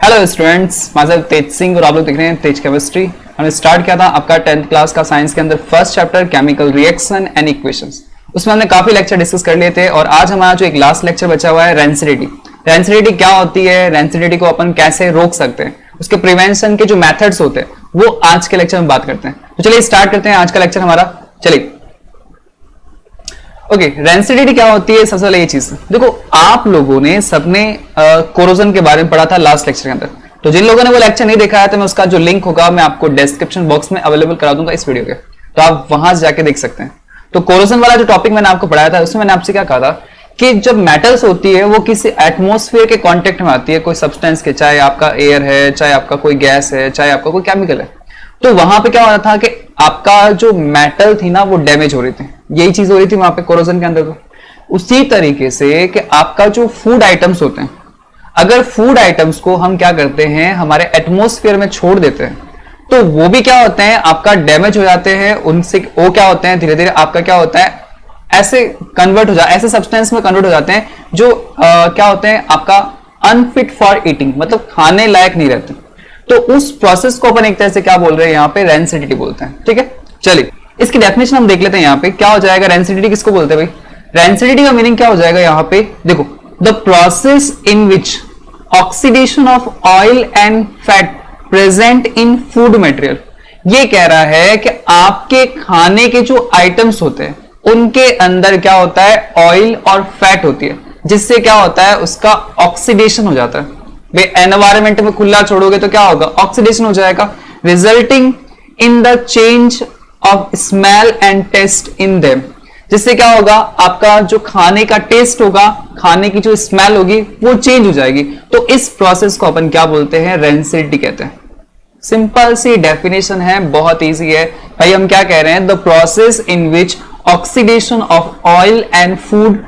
Hello students, मैं तेज सिंह और आप लोग देख रहे हैं तेज केमिस्ट्री। हमने स्टार्ट किया था आपका 10th क्लास का साइंस के अंदर first chapter chemical reaction and equations. उसमें हमने काफी लेक्चर डिस्कस कर लिए थे और आज हमारा जो एक लास्ट लेक्चर बचा हुआ है रेंसिडिटी। रेंसिडिटी क्या होती है, रेंसिडिटी को अपन कैसे रोक सकते हैं, उसके प्रिवेंशन के जो मेथड्स होते हैं वो आज के लेक्चर में बात करते हैं। तो चलिए स्टार्ट करते हैं आज का लेक्चर हमारा। चलिए ओके, रेंसिडिटी क्या होती है। सबसे पहले ये चीज देखो, आप लोगों ने सबने कोरोजन के बारे में पढ़ा था लास्ट लेक्चर के अंदर। तो जिन लोगों ने वो लेक्चर नहीं देखा है तो मैं उसका जो लिंक होगा मैं आपको डिस्क्रिप्शन बॉक्स में अवेलेबल करा दूंगा इस वीडियो के, तो आप वहां से जाके देख सकते हैं। तो कोरोजन वाला जो टॉपिक मैंने आपको पढ़ाया था उसमें मैंने आपसे क्या कहा था कि जब मेटल्स होती है वो किसी एटमोस्फेयर के कॉन्टेक्ट में आती है, कोई सब्सटेंस के, चाहे आपका एयर है, चाहे आपका कोई गैस है, चाहे आपका कोई केमिकल है, तो वहां पे क्या हो रहा था कि आपका जो मेटल थी ना वो डैमेज हो रही थी। यही चीज हो रही थी वहां पे कोरोजन के अंदर। तो उसी तरीके से कि आपका जो फूड आइटम्स होते हैं, अगर फूड आइटम्स को हम क्या करते हैं हमारे एटमोस्फेयर में छोड़ देते हैं तो वो भी क्या होते हैं आपका डैमेज हो जाते हैं। उनसे वो क्या होते हैं धीरे धीरे आपका क्या होता है ऐसे कन्वर्ट हो जाए, ऐसे सब्सटेंस में कन्वर्ट हो जाते हैं जो क्या होते हैं आपका अनफिट फॉर ईटिंग, मतलब खाने लायक नहीं रहते। तो उस प्रोसेस को अपन एक तरह से क्या बोल रहे हैं यहाँ पे रेंसिडिटी बोलते हैं। ठीक है, चलिए इसकी डेफिनेशन हम देख लेते हैं। यहाँ पे क्या हो जाएगा, रेंसिडिटी किसको बोलते हैं भाई। रेंसिडिटी का मीनिंग क्या हो जाएगा यहाँ पे, देखो, the process in which oxidation of oil and fat present in food material. ये कह रहा है कि आपके खाने के जो आइटम्स होते हैं उनके अंदर क्या होता है ऑयल और फैट होती है, जिससे क्या होता है उसका ऑक्सीडेशन हो जाता है। एनवायरमेंट में खुला छोड़ोगे तो क्या होगा, ऑक्सीडेशन हो जाएगा, resulting in the change of smell and taste in them. जिससे क्या होगा आपका जो खाने का टेस्ट होगा, खाने की जो स्मेल होगी वो चेंज हो जाएगी। तो इस प्रोसेस को अपन क्या बोलते हैं, रेंसिडिटी कहते हैं। सिंपल सी डेफिनेशन है, बहुत इजी है भाई। हम क्या कह रहे हैं, the process in which oxidation of oil and food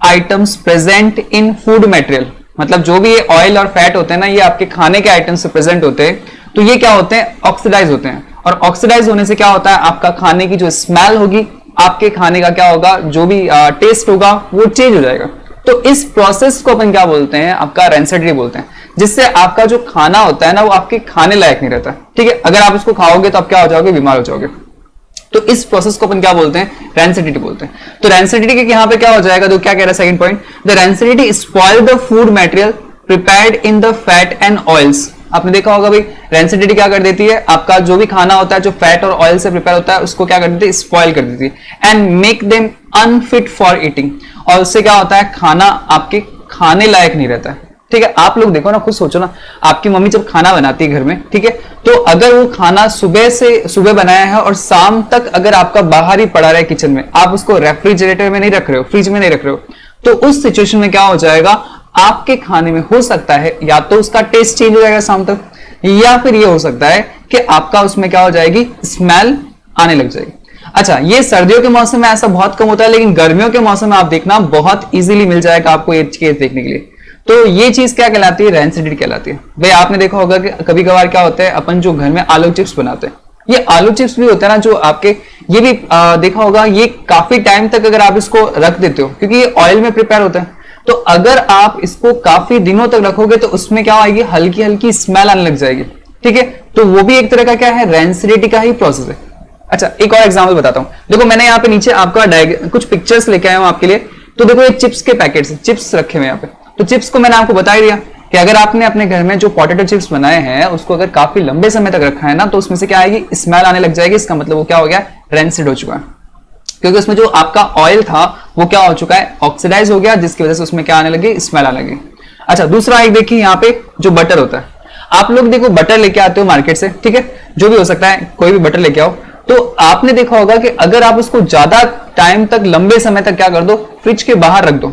items present in food material, मतलब जो भी ये ऑयल और फैट होते हैं ना ये आपके खाने के आइटम्स से प्रेजेंट होते हैं, तो ये क्या होते हैं ऑक्सीडाइज होते हैं। और ऑक्सीडाइज होने से क्या होता है आपका खाने की जो स्मेल होगी, आपके खाने का क्या होगा जो भी टेस्ट होगा वो चेंज हो जाएगा। तो इस प्रोसेस को अपन क्या बोलते हैं आपका रेंसिडिटी बोलते हैं, जिससे आपका जो खाना होता है ना वो आपके खाने लायक नहीं रहता। ठीक है, अगर आप उसको खाओगे तो आप क्या हो जाओगे, बीमार हो जाओगे। तो इस प्रोसेस को अपन क्या बोलते हैं, रेंसिडिटी बोलते हैं। तो रेंसिडिटी के यहाँ पे क्या हो जाएगा, तो क्या कह रहा है second point, the rancidity spoil the food material prepared in the fat and oils. आपने देखा होगा भाई रेंसिडिटी क्या कर देती है, आपका जो भी खाना होता है जो फैट और ऑयल से प्रिपेयर होता है उसको क्या कर देती है, स्पॉइल कर देती है, and make them unfit for eating. और उससे क्या होता है खाना आपके खाने लायक नहीं रहता है। ठीक है, आप लोग देखो ना, खुद सोचो ना, आपकी मम्मी जब खाना बनाती है घर में, ठीक है, तो अगर वो खाना सुबह बनाया है और शाम तक अगर आपका बाहर ही पड़ा रहा है किचन में, आप उसको रेफ्रिजरेटर में नहीं रख रहे हो, फ्रिज में नहीं रख रहे हो, तो उस सिचुएशन में क्या हो जाएगा आपके खाने में हो सकता है या तो उसका टेस्ट चेंज हो जाएगा शाम तक, या फिर ये हो सकता है कि आपका उसमें क्या हो जाएगी, स्मेल आने लग जाएगी। अच्छा, ये सर्दियों के मौसम में ऐसा बहुत कम होता है, लेकिन गर्मियों के मौसम में आप देखना बहुत इजीली मिल जाएगा आपको ये चीज देखने के लिए। तो ये चीज क्या कहलाती है, रेंसिडिटी कहलाती है। भाई आपने देखा होगा कि कभी कभार क्या होता है अपन जो घर में आलू चिप्स बनाते हैं, ये आलू चिप्स भी होते हैं ना जो आपके, ये भी देखा होगा ये काफी टाइम तक अगर आप इसको रख देते हो, क्योंकि ये ऑयल में प्रिपेयर होता है, तो अगर आप इसको काफी दिनों तक रखोगे तो उसमें क्या आएगी, हल्की हल्की स्मेल आने लग जाएगी। ठीक है, तो वो भी एक तरह का क्या है, रेंसिडिटी का ही प्रोसेस है। अच्छा, एक और एग्जांपल बताता हूं। देखो मैंने यहाँ पे नीचे आपका कुछ पिक्चर्स लेके आया हूं आपके लिए। तो देखो ये चिप्स के पैकेट्स, चिप्स रखे हुए यहाँ पे। तो चिप्स को मैंने आपको बता ही दिया कि अगर आपने अपने घर में जो पोटैटो चिप्स बनाए हैं उसको अगर काफी लंबे समय तक रखा है ना, तो उसमें से क्या आएगी, स्मेल आने लग जाएगी। इसका मतलब वो क्या हो गया, रेंसिड हो चुका है, क्योंकि उसमें जो आपका ऑयल था वो क्या हो चुका है, ऑक्सीडाइज हो गया, जिसकी वजह से उसमें क्या आने लगी, स्मेल आने लगी। अच्छा, दूसरा एक देखिए यहाँ पे जो बटर होता है, आप लोग देखो बटर लेके आते हो मार्केट से, ठीक है, जो भी हो सकता है कोई भी बटर लेके आओ, तो आपने देखा होगा कि अगर आप उसको ज्यादा टाइम तक, लंबे समय तक क्या कर दो, फ्रिज के बाहर रख दो,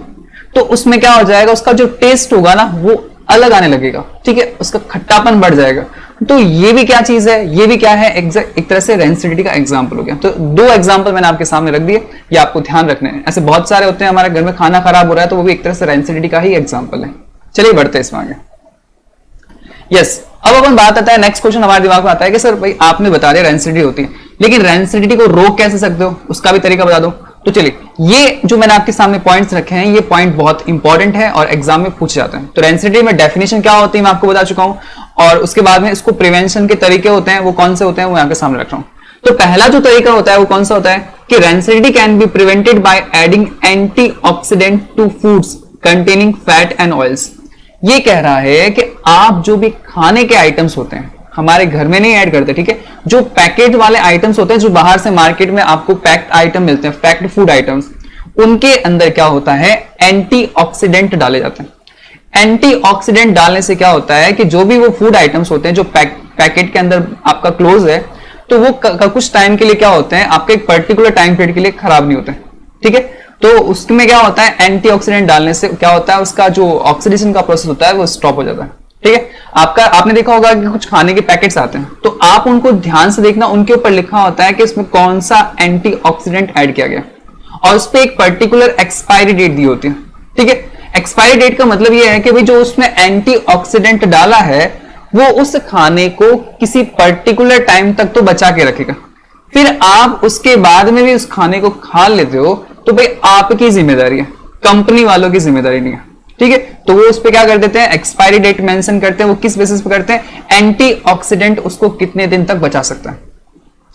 तो उसमें क्या हो जाएगा, उसका जो टेस्ट होगा ना वो अलग आने लगेगा। ठीक है, उसका खट्टापन बढ़ जाएगा। तो ये भी क्या चीज है, ये भी क्या है, एक तरह से रेंसिडिटी का एग्जांपल हो गया। तो दो एग्जांपल मैंने आपके सामने रख दिए, ये आपको ध्यान रखने हैं। ऐसे बहुत सारे होते हैं, हमारे घर में खाना खराब हो रहा है तो वो भी एक तरह से रेंसिडिटी का ही एग्जांपल है। चलिए बढ़ते हैं इसमें आगे। यस, अब अपन बात आता है, नेक्स्ट क्वेश्चन हमारे दिमाग में आता है कि सर भाई आपने बता दिया रेंसिडिटी होती है, लेकिन रेंसिडिटी को रोक कैसे सकते हो, उसका भी तरीका बता दो। तो चलिए, ये जो मैंने आपके सामने पॉइंट्स रखे हैं, ये पॉइंट बहुत इंपॉर्टेंट है और एग्जाम में पूछे जाते हैं। तो रेंसिडिटी में डेफिनेशन क्या होती है मैं आपको बता चुका हूं, और उसके बाद में इसको प्रिवेंशन के तरीके होते हैं, वो कौन से होते हैं वो यहाँ के सामने रख रहा हूं। तो पहला जो तरीका होता है वो कौन सा होता है कि rancidity can be prevented by adding antioxidant to foods containing fat and oils. ये कह रहा है कि आप जो भी खाने के आइटम्स होते हैं हमारे घर में नहीं ऐड करते, ठीक है, जो पैकेट वाले आइटम्स होते हैं, जो बाहर से मार्केट में आपको पैक्ड आइटम मिलते हैं, पैक्ड फूड आइटम्स, उनके अंदर क्या होता है एंटीऑक्सीडेंट डाले जाते हैं। एंटीऑक्सीडेंट डालने से क्या होता है कि जो भी वो फूड आइटम्स होते हैं जो पैकेट के अंदर आपका क्लोज है, तो वो कुछ टाइम के लिए क्या होते हैं आपके एक पर्टिकुलर टाइम पीरियड के लिए खराब नहीं होते, ठीक है। तो उसमें क्या होता है एंटीऑक्सीडेंट डालने से क्या होता है उसका जो ऑक्सीडेशन का प्रोसेस होता है वो स्टॉप हो जाता है, ठीक है। आपने देखा होगा कि कुछ खाने के पैकेट्स आते हैं, तो आप उनको ध्यान से देखना, उनके ऊपर लिखा होता है कि इसमें कौन सा एंटीऑक्सीडेंट ऐड किया गया और उस पर एक पर्टिकुलर एक्सपायरी डेट दी होती है, ठीक है। एक्सपायरी डेट का मतलब यह है कि भाई जो उसमें एंटीऑक्सीडेंट डाला है वो उस खाने को किसी पर्टिकुलर टाइम तक तो बचा के रखेगा, फिर आप उसके बाद में भी उस खाने को खा लेते हो तो भाई आपकी जिम्मेदारी है, कंपनी वालों की जिम्मेदारी नहीं है, ठीक है। तो वो उस पे क्या कर देते हैं एक्सपायरी डेट मेंशन करते हैं, वो किस बेसिस पे करते हैं एंटीऑक्सीडेंट उसको कितने दिन तक बचा सकता है,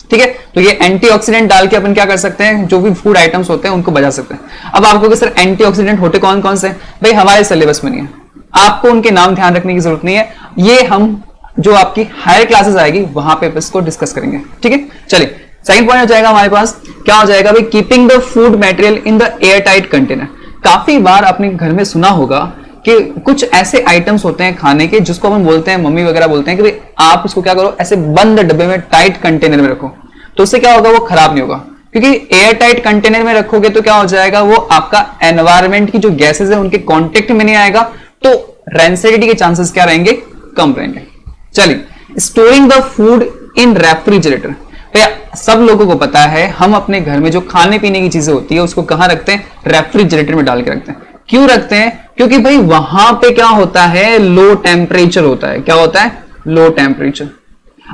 ठीक है। तो ये एंटीऑक्सीडेंट डाल के अपन क्या कर सकते हैं जो भी फूड आइटम्स होते हैं उनको बचा सकते हैं। अब आपको सर एंटीऑक्सीडेंट होते कौन कौन से, भाई हमारे सिलेबस में नहीं है, आपको उनके नाम ध्यान रखने की जरूरत नहीं है, ये हम जो आपकी हायर क्लासेस आएगी वहां पे इसको डिस्कस करेंगे, ठीक है। चलिए सेकंड पॉइंट हो जाएगा हमारे पास, क्या हो जाएगा भाई keeping the food material in the air tight container. काफी बार आपने घर में सुना होगा कि कुछ ऐसे आइटम्स होते हैं खाने के जिसको हम बोलते हैं, मम्मी वगैरह बोलते हैं कि भाई आप इसको क्या करो ऐसे बंद डब्बे में टाइट कंटेनर में रखो, तो उससे क्या होगा वो खराब नहीं होगा, क्योंकि एयर टाइट कंटेनर में रखोगे तो क्या हो जाएगा वो आपका एनवायरमेंट की जो गैसेस है उनके कॉन्टेक्ट में नहीं आएगा, तो रेंसिडिटी के चांसेस क्या रहेंगे कम रहेंगे। चलिए, storing the food in refrigerator, सब लोगों को पता है हम अपने घर में जो खाने पीने की चीजें होती है उसको कहां रखते हैं रेफ्रिजरेटर में डाल के रखते हैं। क्यों रखते हैं, क्योंकि भाई वहां पे क्या होता है लो टेम्परेचर होता है, क्या होता है लो टेम्परेचर।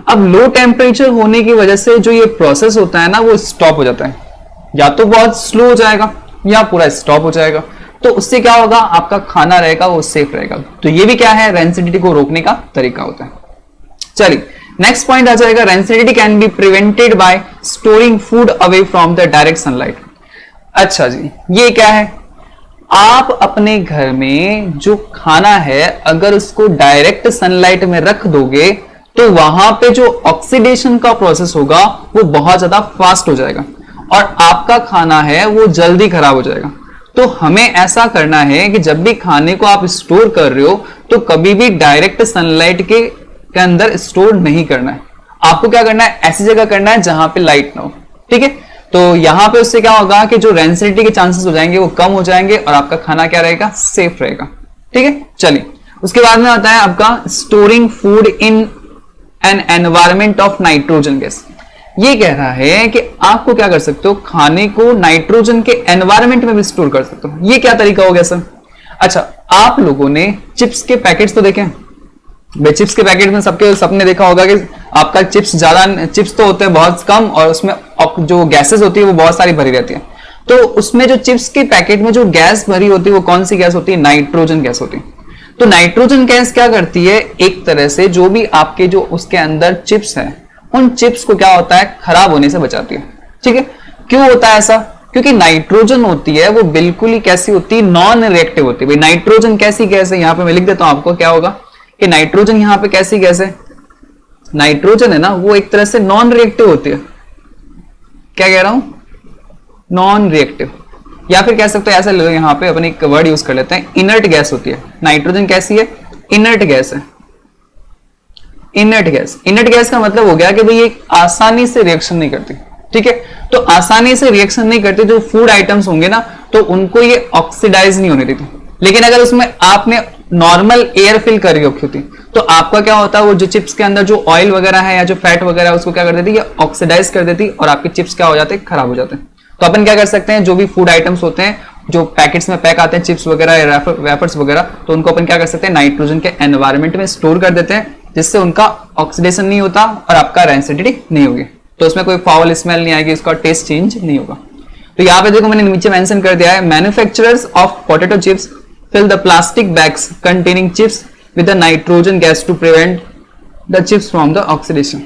अब लो टेम्परेचर होने की वजह से जो ये प्रोसेस होता है ना वो स्टॉप हो जाता है, या तो बहुत स्लो हो जाएगा या पूरा स्टॉप हो जाएगा, तो उससे क्या होगा आपका खाना रहेगा वो सेफ रहेगा। तो ये भी क्या है रेंसिडिटी को रोकने का तरीका होता है। चलिए नेक्स्ट पॉइंट आ जाएगा, rancidity can be prevented bye storing food away from the direct sunlight. अच्छा जी, ये क्या है, आप अपने घर में जो खाना है अगर उसको डायरेक्ट सनलाइट में रख दोगे तो वहां पे जो ऑक्सीडेशन का प्रोसेस होगा वो बहुत ज्यादा फास्ट हो जाएगा और आपका खाना है वो जल्दी खराब हो जाएगा। तो हमें ऐसा करना है कि जब भी खाने को आप स्टोर कर रहे हो तो कभी भी डायरेक्ट सनलाइट के अंदर स्टोर नहीं करना है, आपको क्या करना है ऐसी जगह करना है जहां पे लाइट ना हो, ठीक है। तो यहां पे उससे क्या होगा कि जो रेंसिडिटी के चांसेस हो जाएंगे वो कम हो जाएंगे और आपका खाना क्या रहेगा सेफ रहेगा, ठीक है। चलिए उसके बाद में आता है आपका storing food in an environment of nitrogen gas. ये कह रहा है कि आपको क्या कर सकते हो खाने को नाइट्रोजन के एनवायरमेंट में भी स्टोर कर सकते हो। ये क्या तरीका हो गया सर, अच्छा आप लोगों ने चिप्स के पैकेट्स तो देखे, चिप्स के पैकेट में सबने देखा होगा कि आपका चिप्स तो होते हैं बहुत कम और उसमें जो गैसेस होती है वो बहुत सारी भरी रहती है। तो उसमें जो चिप्स के पैकेट में जो गैस भरी होती है वो कौन सी गैस होती है, नाइट्रोजन गैस होती है। तो नाइट्रोजन गैस क्या करती है, एक तरह से जो भी आपके जो उसके अंदर चिप्स है उन चिप्स को क्या होता है खराब होने से बचाती है, ठीक है। क्यों होता है ऐसा, क्योंकि नाइट्रोजन होती है वो बिल्कुल ही कैसी होती है नॉन रिएक्टिव होती है। नाइट्रोजन कैसी गैस है, यहां पे मैं लिख देता हूं आपको क्या होगा कि नाइट्रोजन यहां पे कैसी गैस है, नाइट्रोजन है ना वो एक तरह से नॉन रिएक्टिव होती है। क्या कह रहा हूं, नॉन रिएक्टिव, या फिर कह सकते हो ऐसा ले लो, यहां पे अपन एक वर्ड यूज कर लेते हैं इनर्ट गैस होती है। नाइट्रोजन कैसी है, इनर्ट गैस है। इनर्ट गैस, इनर्ट गैस का मतलब हो गया कि भाई ये आसानी से रिएक्शन नहीं करती, ठीक है। तो आसानी से रिएक्शन नहीं करती, जो फूड आइटम्स होंगे ना तो उनको ये ऑक्सीडाइज नहीं होने देती। लेकिन अगर उसमें आपने नॉर्मल एयर फिल करी होती तो आपका क्या होता है वो जो चिप्स के अंदर जो ऑयल वगैरह है या जो फैट वगैरह है उसको क्या कर देती है ऑक्सीडाइज कर देती और आपके चिप्स क्या हो जाते हैं खराब हो जाते हैं। तो अपन क्या कर सकते हैं, जो भी फूड आइटम्स होते हैं जो पैकेट्स में पैक आते हैं चिप्स वगैरह या वेफर्स वगैरह, तो उनको अपन क्या कर सकते हैं नाइट्रोजन के एनवायरमेंट में स्टोर कर देते हैं जिससे उनका ऑक्सीडेशन नहीं होता और आपका रेंसिडिटी नहीं होगी, तो उसमें कोई फाउल स्मेल नहीं आएगी, इसका टेस्ट चेंज नहीं होगा। तो यहाँ पे देखो मैंने नीचे मेंशन कर दिया है, manufacturers of potato chips fill the plastic bags containing chips with nitrogen gas to prevent the chips from the oxidation.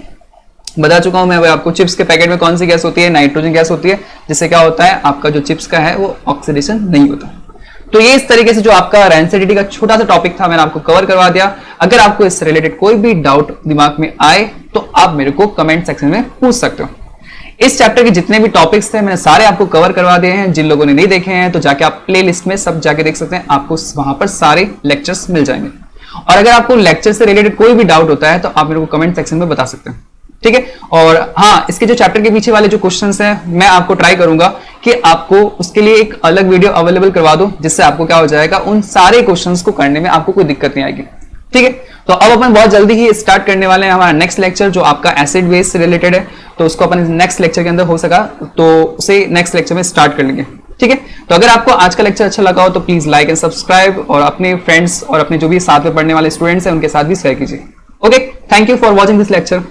बता चुका हूं मैं भाई आपको, चिप्स के पैकेट में कौन सी गैस होती है, नाइट्रोजन गैस होती है, जिससे क्या होता है आपका जो चिप्स का है वो ऑक्सीडेशन नहीं होता। तो ये इस तरीके से जो आपका रैंसिडिटी का छोटा सा टॉपिक था मैंने आपको कवर करवा दिया। अगर आपको इससे रिलेटेड कोई भी डाउट दिमाग में आए तो आप मेरे को कमेंट सेक्शन में पूछ सकते हो। इस चैप्टर के जितने भी टॉपिक्स थे मैंने सारे आपको कवर करवा दिए हैं। जिन लोगों ने नहीं देखे हैं तो जाके आप प्ले लिस्ट में सब जाके देख सकते हैं, आपको वहां पर सारे लेक्चर्स मिल जाएंगे। और अगर आपको लेक्चर से रिलेटेड कोई भी डाउट होता है तो आप मेरे को कमेंट सेक्शन में बता सकते हैं, ठीक है। और हाँ, इसके जो चैप्टर के पीछे वाले जो क्वेश्चंस हैं मैं आपको ट्राई करूंगा कि आपको उसके लिए एक अलग वीडियो अवेलेबल करवा दूं, जिससे आपको क्या हो जाएगा, उन सारे क्वेश्चंस को करने में आपको कोई दिक्कत नहीं आएगी, ठीक है। तो अब अपन बहुत जल्दी ही स्टार्ट करने वाले हैं हमारा नेक्स्ट लेक्चर जो आपका एसिड बेस से रिलेटेड है। तो उसको अपन नेक्स्ट लेक्चर के अंदर हो सका तो उसे नेक्स्ट लेक्चर में स्टार्ट कर लेंगे, ठीक है। तो अगर आपको आज का लेक्चर अच्छा लगा हो तो प्लीज लाइक एंड सब्सक्राइब, और अपने फ्रेंड्स और अपने जो भी साथ में पढ़ने वाले स्टूडेंट्स हैं उनके साथ भी शेयर कीजिए। Okay, thank you for watching this lecture.